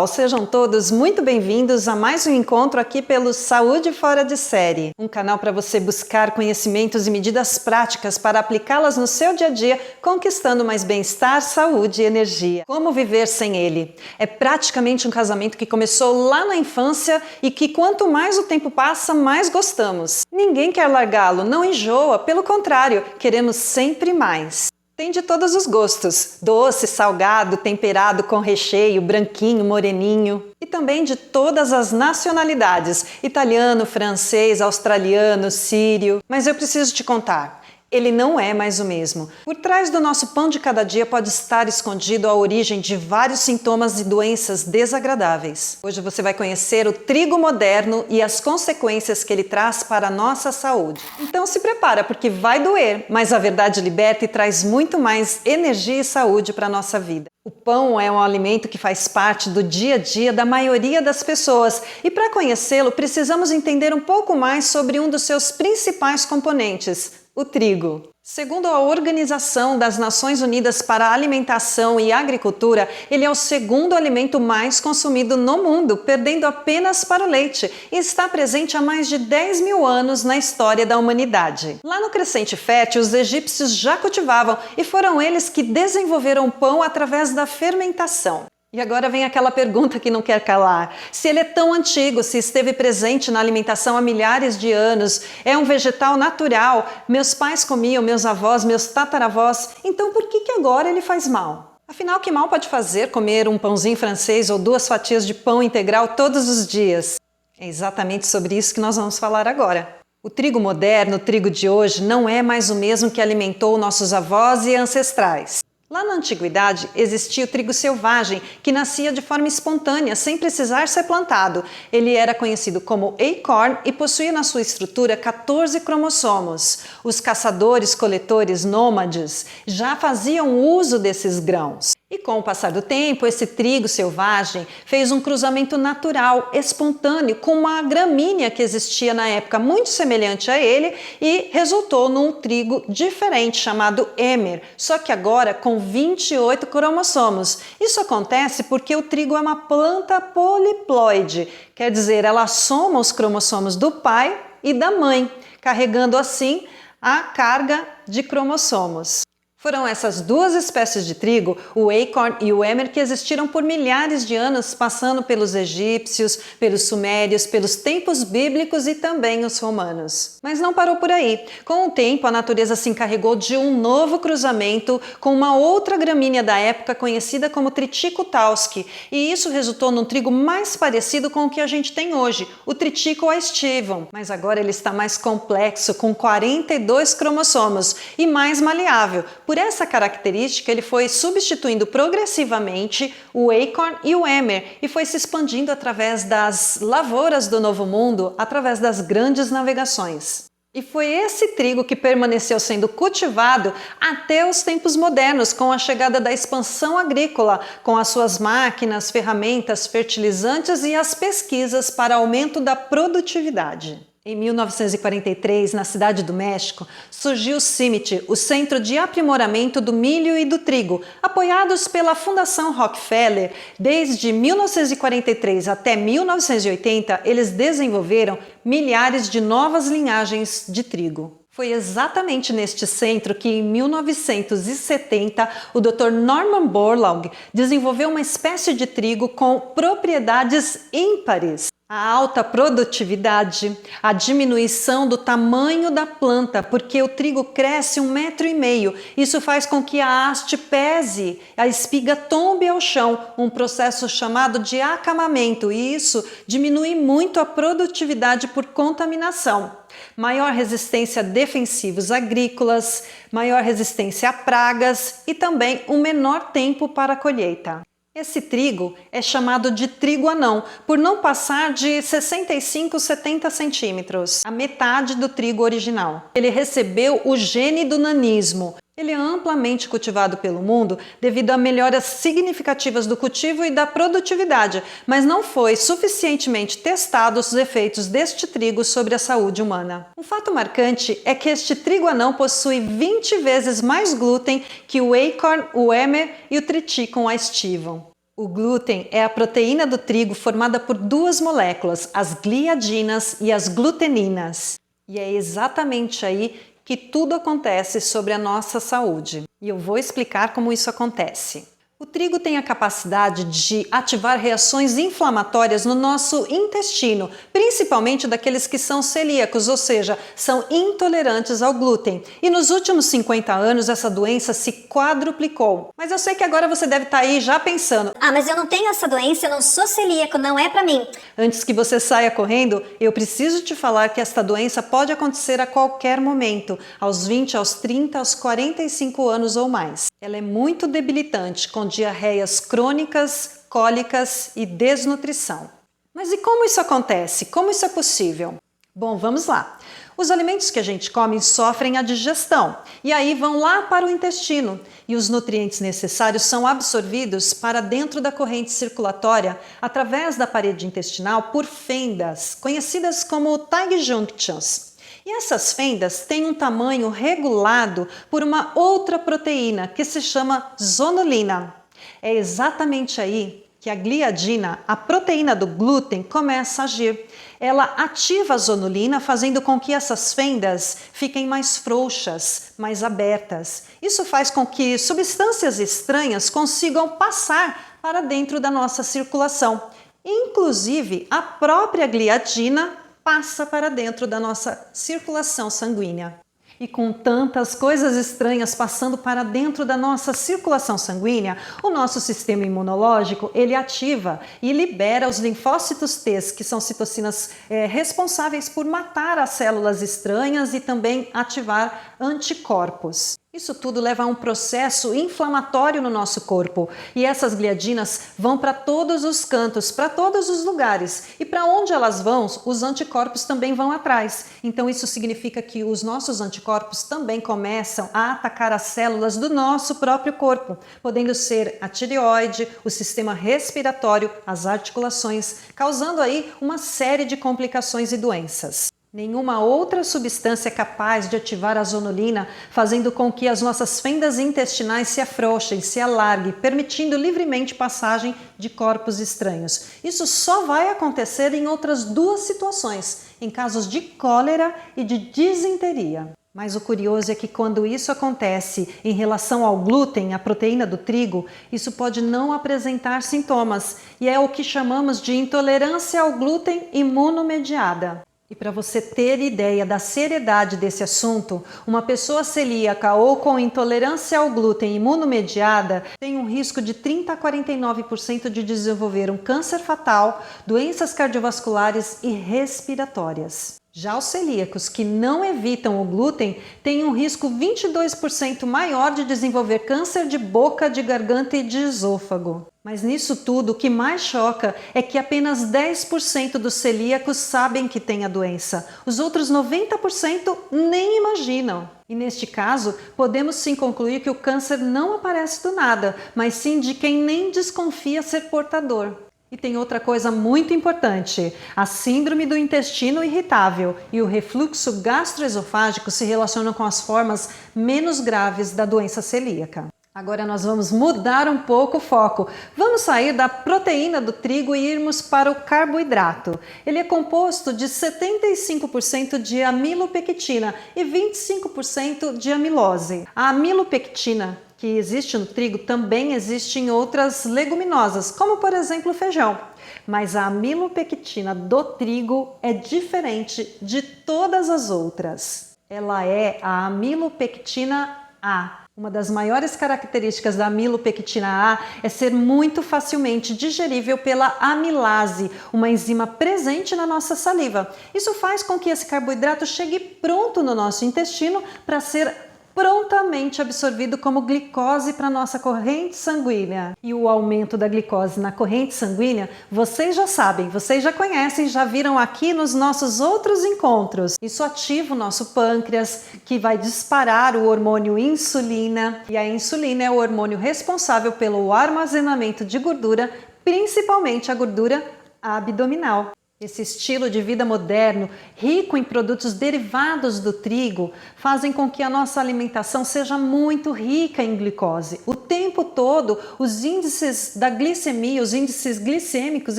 Sejam todos muito bem-vindos a mais um encontro aqui pelo Saúde Fora de Série, um canal para você buscar conhecimentos e medidas práticas para aplicá-las no seu dia a dia, conquistando mais bem-estar, saúde e energia. Como viver sem ele? É praticamente um casamento que começou lá na infância e que quanto mais o tempo passa, mais gostamos. Ninguém quer largá-lo, não enjoa, pelo contrário, queremos sempre mais. Tem de todos os gostos, doce, salgado, temperado com recheio, branquinho, moreninho. E também de todas as nacionalidades, italiano, francês, australiano, sírio. Mas eu preciso te contar, ele não é mais o mesmo. Por trás do nosso pão de cada dia pode estar escondido a origem de vários sintomas e doenças desagradáveis. Hoje você vai conhecer o trigo moderno e as consequências que ele traz para a nossa saúde. Então se prepara, porque vai doer, mas a verdade liberta e traz muito mais energia e saúde para a nossa vida. O pão é um alimento que faz parte do dia a dia da maioria das pessoas e para conhecê-lo precisamos entender um pouco mais sobre um dos seus principais componentes, o trigo. Segundo a Organização das Nações Unidas para a Alimentação e Agricultura, ele é o segundo alimento mais consumido no mundo, perdendo apenas para o leite, e está presente há mais de 10 mil anos na história da humanidade. Lá no Crescente Fértil, os egípcios já cultivavam e foram eles que desenvolveram o pão através da fermentação. E agora vem aquela pergunta que não quer calar. Se ele é tão antigo, se esteve presente na alimentação há milhares de anos, é um vegetal natural, meus pais comiam, meus avós, meus tataravós, então por que agora ele faz mal? Afinal, que mal pode fazer comer um pãozinho francês ou 2 fatias de pão integral todos os dias? É exatamente sobre isso que nós vamos falar agora. O trigo moderno, o trigo de hoje, não é mais o mesmo que alimentou nossos avós e ancestrais. Lá na antiguidade existia o trigo selvagem, que nascia de forma espontânea, sem precisar ser plantado. Ele era conhecido como acorn e possuía na sua estrutura 14 cromossomos. Os caçadores-coletores nômades já faziam uso desses grãos. E com o passar do tempo, esse trigo selvagem fez um cruzamento natural, espontâneo, com uma gramínea que existia na época muito semelhante a ele e resultou num trigo diferente chamado Emmer, só que agora com 28 cromossomos. Isso acontece porque o trigo é uma planta poliploide, quer dizer, ela soma os cromossomos do pai e da mãe, carregando assim a carga de cromossomos. Foram essas 2 espécies de trigo, o acorn e o emmer, que existiram por milhares de anos, passando pelos egípcios, pelos sumérios, pelos tempos bíblicos e também os romanos. Mas não parou por aí. Com o tempo, a natureza se encarregou de um novo cruzamento com uma outra gramínea da época conhecida como Triticum tauski, e isso resultou num trigo mais parecido com o que a gente tem hoje, o Triticum aestivum. Mas agora ele está mais complexo, com 42 cromossomos e mais maleável. Por essa característica, ele foi substituindo progressivamente o acorn e o emmer e foi se expandindo através das lavouras do Novo Mundo, através das grandes navegações. E foi esse trigo que permaneceu sendo cultivado até os tempos modernos, com a chegada da expansão agrícola, com as suas máquinas, ferramentas, fertilizantes e as pesquisas para aumento da produtividade. Em 1943, na cidade do México, surgiu o CIMMYT, o Centro de Aprimoramento do Milho e do Trigo, apoiados pela Fundação Rockefeller. Desde 1943 até 1980, eles desenvolveram milhares de novas linhagens de trigo. Foi exatamente neste centro que, em 1970, o Dr. Norman Borlaug desenvolveu uma espécie de trigo com propriedades ímpares. A alta produtividade, a diminuição do tamanho da planta, porque o trigo cresce 1,5 metro. Isso faz com que a haste pese, a espiga tombe ao chão, um processo chamado de acamamento, e isso diminui muito a produtividade por contaminação. Maior resistência a defensivos agrícolas, maior resistência a pragas e também um menor tempo para a colheita. Esse trigo é chamado de trigo anão, por não passar de 65 a 70 centímetros, a metade do trigo original. Ele recebeu o gene do nanismo. Ele é amplamente cultivado pelo mundo devido a melhoras significativas do cultivo e da produtividade, mas não foi suficientemente testado os efeitos deste trigo sobre a saúde humana. Um fato marcante é que este trigo anão possui 20 vezes mais glúten que o acorn, o emmer e o triticum aestivum. O glúten é a proteína do trigo formada por duas moléculas, as gliadinas e as gluteninas. E é exatamente aí que tudo acontece sobre a nossa saúde. E eu vou explicar como isso acontece. O trigo tem a capacidade de ativar reações inflamatórias no nosso intestino, principalmente daqueles que são celíacos, ou seja, são intolerantes ao glúten. E nos últimos 50 anos essa doença se quadruplicou. Mas eu sei que agora você deve estar aí já pensando: ah, mas eu não tenho essa doença, eu não sou celíaco, não é pra mim. Antes que você saia correndo, eu preciso te falar que esta doença pode acontecer a qualquer momento, aos 20, aos 30, aos 45 anos ou mais. Ela é muito debilitante, com diarreias crônicas, cólicas e desnutrição. Mas e como isso acontece? Como isso é possível? Bom, vamos lá. Os alimentos que a gente come sofrem a digestão e aí vão lá para o intestino e os nutrientes necessários são absorvidos para dentro da corrente circulatória através da parede intestinal por fendas, conhecidas como tight junctions. E essas fendas têm um tamanho regulado por uma outra proteína que se chama zonulina. É exatamente aí que a gliadina, a proteína do glúten, começa a agir. Ela ativa a zonulina, fazendo com que essas fendas fiquem mais frouxas, mais abertas. Isso faz com que substâncias estranhas consigam passar para dentro da nossa circulação. Inclusive, a própria gliadina passa para dentro da nossa circulação sanguínea. E com tantas coisas estranhas passando para dentro da nossa circulação sanguínea, o nosso sistema imunológico, ele ativa e libera os linfócitos T, que são citocinas responsáveis por matar as células estranhas e também ativar anticorpos. Isso tudo leva a um processo inflamatório no nosso corpo e essas gliadinas vão para todos os cantos, para todos os lugares e para onde elas vão, os anticorpos também vão atrás. Então isso significa que os nossos anticorpos também começam a atacar as células do nosso próprio corpo, podendo ser a tireoide, o sistema respiratório, as articulações, causando aí uma série de complicações e doenças. Nenhuma outra substância é capaz de ativar a zonulina, fazendo com que as nossas fendas intestinais se afrouxem, se alarguem, permitindo livremente passagem de corpos estranhos. Isso só vai acontecer em outras duas situações, em casos de cólera e de disenteria. Mas o curioso é que quando isso acontece em relação ao glúten, a proteína do trigo, isso pode não apresentar sintomas e é o que chamamos de intolerância ao glúten imunomediada. E para você ter ideia da seriedade desse assunto, uma pessoa celíaca ou com intolerância ao glúten imunomediada tem um risco de 30 a 49% de desenvolver um câncer fatal, doenças cardiovasculares e respiratórias. Já os celíacos que não evitam o glúten têm um risco 22% maior de desenvolver câncer de boca, de garganta e de esôfago. Mas nisso tudo, o que mais choca é que apenas 10% dos celíacos sabem que têm a doença. Os outros 90% nem imaginam. E neste caso, podemos sim concluir que o câncer não aparece do nada, mas sim de quem nem desconfia ser portador. E tem outra coisa muito importante, a síndrome do intestino irritável e o refluxo gastroesofágico se relacionam com as formas menos graves da doença celíaca. Agora nós vamos mudar um pouco o foco. Vamos sair da proteína do trigo e irmos para o carboidrato. Ele é composto de 75% de amilopectina e 25% de amilose. A amilopectina que existe no trigo também existe em outras leguminosas, como por exemplo o feijão. Mas a amilopectina do trigo é diferente de todas as outras. Ela é a amilopectina A. Uma das maiores características da amilopectina A é ser muito facilmente digerível pela amilase, uma enzima presente na nossa saliva. Isso faz com que esse carboidrato chegue pronto no nosso intestino para ser prontamente absorvido como glicose para nossa corrente sanguínea. E o aumento da glicose na corrente sanguínea, vocês já sabem, vocês já conhecem, já viram aqui nos nossos outros encontros. Isso ativa o nosso pâncreas, que vai disparar o hormônio insulina, e a insulina é o hormônio responsável pelo armazenamento de gordura, principalmente a gordura abdominal. Esse estilo de vida moderno, rico em produtos derivados do trigo, fazem com que a nossa alimentação seja muito rica em glicose. O tempo todo, os índices da glicemia, os índices glicêmicos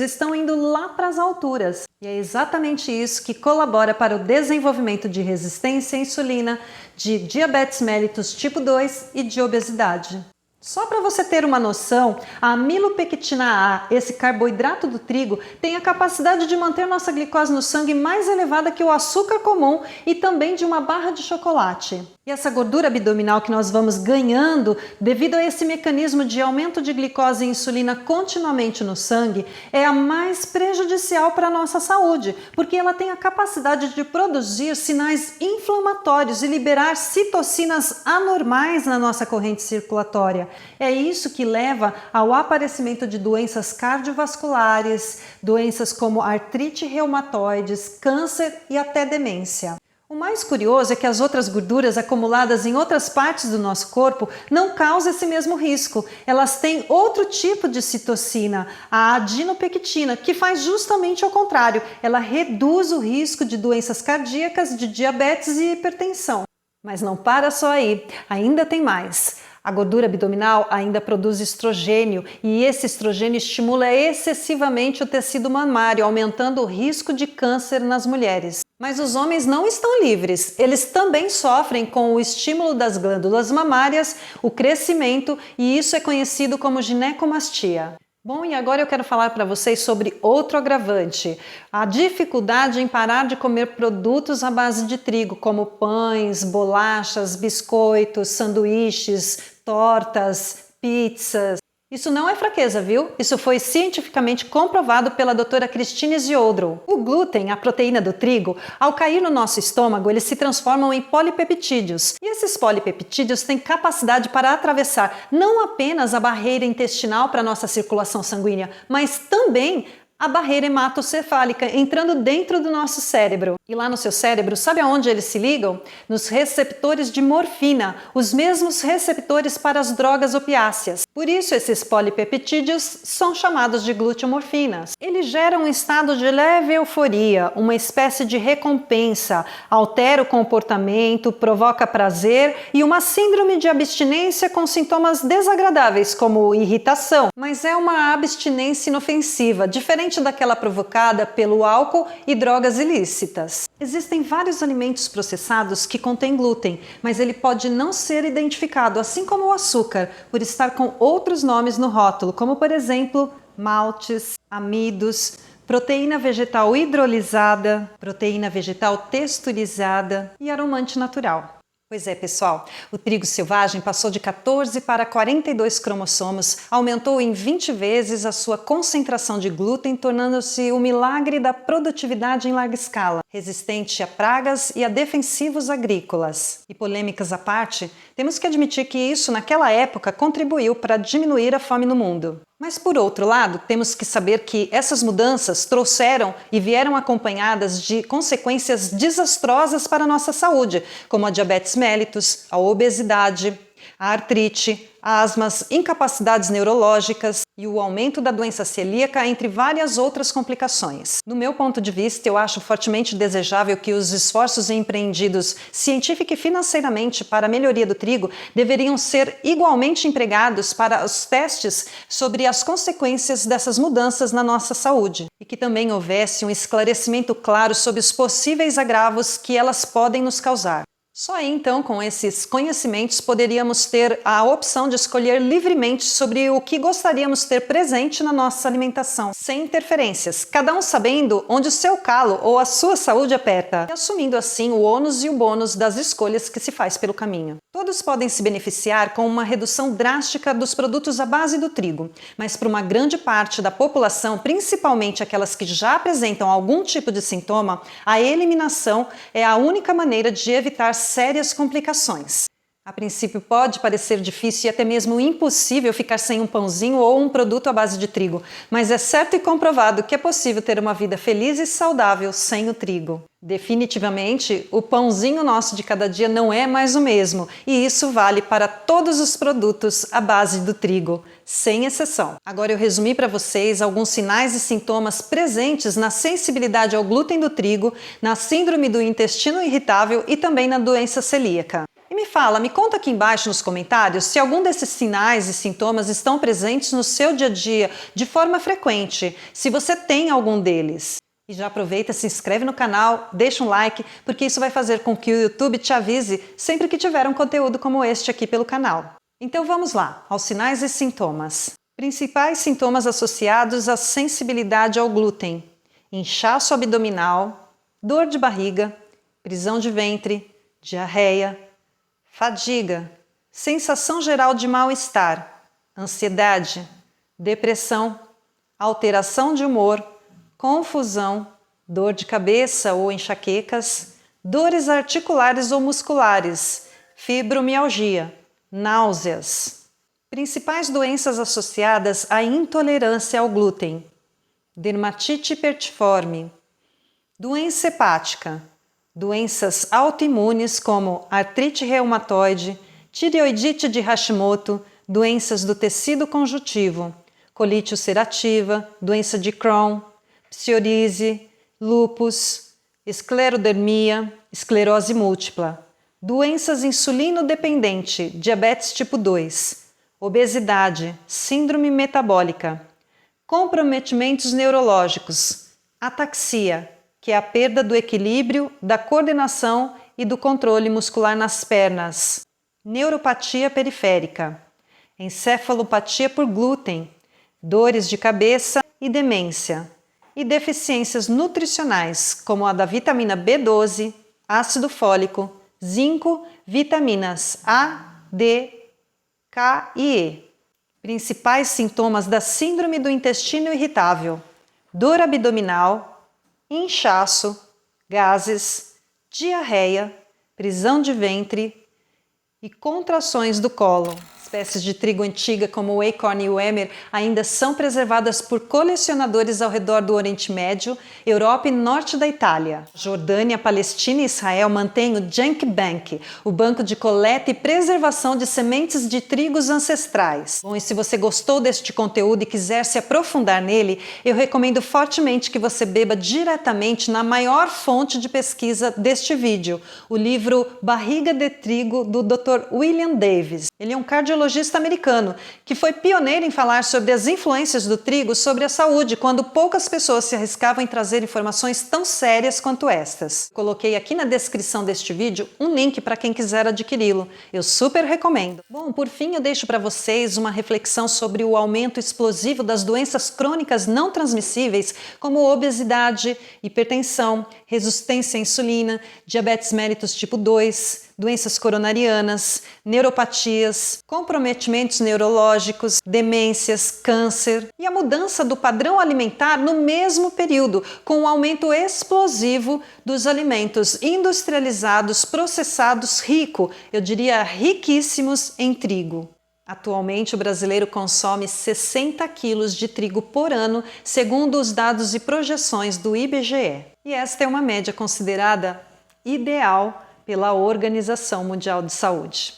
estão indo lá para as alturas. E é exatamente isso que colabora para o desenvolvimento de resistência à insulina, de diabetes mellitus tipo 2 e de obesidade. Só para você ter uma noção, a amilopectina A, esse carboidrato do trigo, tem a capacidade de manter nossa glicose no sangue mais elevada que o açúcar comum e também de uma barra de chocolate. E essa gordura abdominal que nós vamos ganhando devido a esse mecanismo de aumento de glicose e insulina continuamente no sangue é a mais prejudicial para a nossa saúde, porque ela tem a capacidade de produzir sinais inflamatórios e liberar citocinas anormais na nossa corrente circulatória. É isso que leva ao aparecimento de doenças cardiovasculares, doenças como artrite reumatoides, câncer e até demência. O mais curioso é que as outras gorduras acumuladas em outras partes do nosso corpo não causam esse mesmo risco. Elas têm outro tipo de citocina, a adinopectina, que faz justamente ao contrário. Ela reduz o risco de doenças cardíacas, de diabetes e hipertensão. Mas não para só aí, ainda tem mais. A gordura abdominal ainda produz estrogênio e esse estrogênio estimula excessivamente o tecido mamário, aumentando o risco de câncer nas mulheres. Mas os homens não estão livres, eles também sofrem com o estímulo das glândulas mamárias, o crescimento, e isso é conhecido como ginecomastia. Bom, e agora eu quero falar para vocês sobre outro agravante, a dificuldade em parar de comer produtos à base de trigo, como pães, bolachas, biscoitos, sanduíches, tortas, pizzas. Isso não é fraqueza, viu? Isso foi cientificamente comprovado pela doutora Christine Ziodro. O glúten, a proteína do trigo, ao cair no nosso estômago, eles se transformam em polipeptídeos. E esses polipeptídeos têm capacidade para atravessar não apenas a barreira intestinal para a nossa circulação sanguínea, mas também a barreira hematocefálica, entrando dentro do nosso cérebro. E lá no seu cérebro, sabe aonde eles se ligam? Nos receptores de morfina, os mesmos receptores para as drogas opiáceas. Por isso, esses polipeptídeos são chamados de gluteomorfinas. Eles geram um estado de leve euforia, uma espécie de recompensa, altera o comportamento, provoca prazer e uma síndrome de abstinência com sintomas desagradáveis, como irritação. Mas é uma abstinência inofensiva, diferente daquela provocada pelo álcool e drogas ilícitas. Existem vários alimentos processados que contêm glúten, mas ele pode não ser identificado, assim como o açúcar, por estar com outros nomes no rótulo, como por exemplo, maltes, amidos, proteína vegetal hidrolisada, proteína vegetal texturizada e aromante natural. Pois é, pessoal, o trigo selvagem passou de 14 para 42 cromossomos, aumentou em 20 vezes a sua concentração de glúten, tornando-se o milagre da produtividade em larga escala, resistente a pragas e a defensivos agrícolas. E polêmicas à parte, temos que admitir que isso, naquela época, contribuiu para diminuir a fome no mundo. Mas, por outro lado, temos que saber que essas mudanças trouxeram e vieram acompanhadas de consequências desastrosas para a nossa saúde, como a diabetes mellitus, a obesidade, a artrite, asmas, incapacidades neurológicas e o aumento da doença celíaca, entre várias outras complicações. No meu ponto de vista, eu acho fortemente desejável que os esforços empreendidos científica e financeiramente para a melhoria do trigo deveriam ser igualmente empregados para os testes sobre as consequências dessas mudanças na nossa saúde e que também houvesse um esclarecimento claro sobre os possíveis agravos que elas podem nos causar. Só aí, então, com esses conhecimentos, poderíamos ter a opção de escolher livremente sobre o que gostaríamos ter presente na nossa alimentação, sem interferências, cada um sabendo onde o seu calo ou a sua saúde aperta, e assumindo assim o ônus e o bônus das escolhas que se faz pelo caminho. Todos podem se beneficiar com uma redução drástica dos produtos à base do trigo, mas para uma grande parte da população, principalmente aquelas que já apresentam algum tipo de sintoma, a eliminação é a única maneira de evitar sérias complicações. A princípio pode parecer difícil e até mesmo impossível ficar sem um pãozinho ou um produto à base de trigo, mas é certo e comprovado que é possível ter uma vida feliz e saudável sem o trigo. Definitivamente, o pãozinho nosso de cada dia não é mais o mesmo, e isso vale para todos os produtos à base do trigo. sem exceção. Agora eu resumi para vocês alguns sinais e sintomas presentes na sensibilidade ao glúten do trigo, na síndrome do intestino irritável e também na doença celíaca. E me conta aqui embaixo nos comentários se algum desses sinais e sintomas estão presentes no seu dia a dia de forma frequente, se você tem algum deles. E já aproveita, se inscreve no canal, deixa um like, porque isso vai fazer com que o YouTube te avise sempre que tiver um conteúdo como este aqui pelo canal. Então vamos lá, aos sinais e sintomas. Principais sintomas associados à sensibilidade ao glúten: inchaço abdominal, dor de barriga, prisão de ventre, diarreia, fadiga, sensação geral de mal-estar, ansiedade, depressão, alteração de humor, confusão, dor de cabeça ou enxaquecas, dores articulares ou musculares, fibromialgia, náuseas. Principais doenças associadas à intolerância ao glúten: dermatite hipertiforme, doença hepática, doenças autoimunes como artrite reumatoide, tireoidite de Hashimoto, doenças do tecido conjuntivo, colite ulcerativa, doença de Crohn, psoríase, lúpus, esclerodermia, esclerose múltipla, doenças insulino-dependente, diabetes tipo 2, obesidade, síndrome metabólica, comprometimentos neurológicos, ataxia, que é a perda do equilíbrio, da coordenação e do controle muscular nas pernas, neuropatia periférica, encefalopatia por glúten, dores de cabeça e demência, e deficiências nutricionais, como a da vitamina B12, ácido fólico, zinco, vitaminas A, D, K e E. Principais sintomas da síndrome do intestino irritável: dor abdominal, inchaço, gases, diarreia, prisão de ventre e contrações do colo. Espécies de trigo antiga como o Acorn e o Emmer ainda são preservadas por colecionadores ao redor do Oriente Médio, Europa e norte da Itália. Jordânia, Palestina e Israel mantêm o Genk Bank, o banco de coleta e preservação de sementes de trigos ancestrais. Bom, e se você gostou deste conteúdo e quiser se aprofundar nele, eu recomendo fortemente que você beba diretamente na maior fonte de pesquisa deste vídeo, o livro Barriga de Trigo, do Dr. William Davis. Ele é um cardiologista americano que foi pioneiro em falar sobre as influências do trigo sobre a saúde, quando poucas pessoas se arriscavam em trazer informações tão sérias quanto estas. Coloquei aqui na descrição deste vídeo um link para quem quiser adquiri-lo. Eu super recomendo. Bom, por fim eu deixo para vocês uma reflexão sobre o aumento explosivo das doenças crônicas não transmissíveis, como obesidade, hipertensão, resistência à insulina, diabetes mellitus tipo 2, doenças coronarianas, neuropatias, comprometimentos neurológicos, demências, câncer e a mudança do padrão alimentar no mesmo período, com o aumento explosivo dos alimentos industrializados, processados, eu diria riquíssimos em trigo. Atualmente, o brasileiro consome 60 quilos de trigo por ano, segundo os dados e projeções do IBGE. E esta é uma média considerada ideal pela Organização Mundial de Saúde.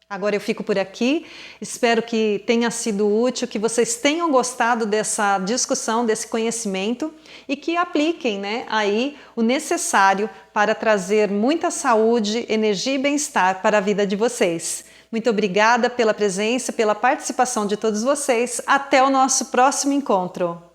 Agora eu fico por aqui, espero que tenha sido útil, que vocês tenham gostado dessa discussão, desse conhecimento e que apliquem, aí o necessário para trazer muita saúde, energia e bem-estar para a vida de vocês. Muito obrigada pela presença, pela participação de todos vocês. Até o nosso próximo encontro!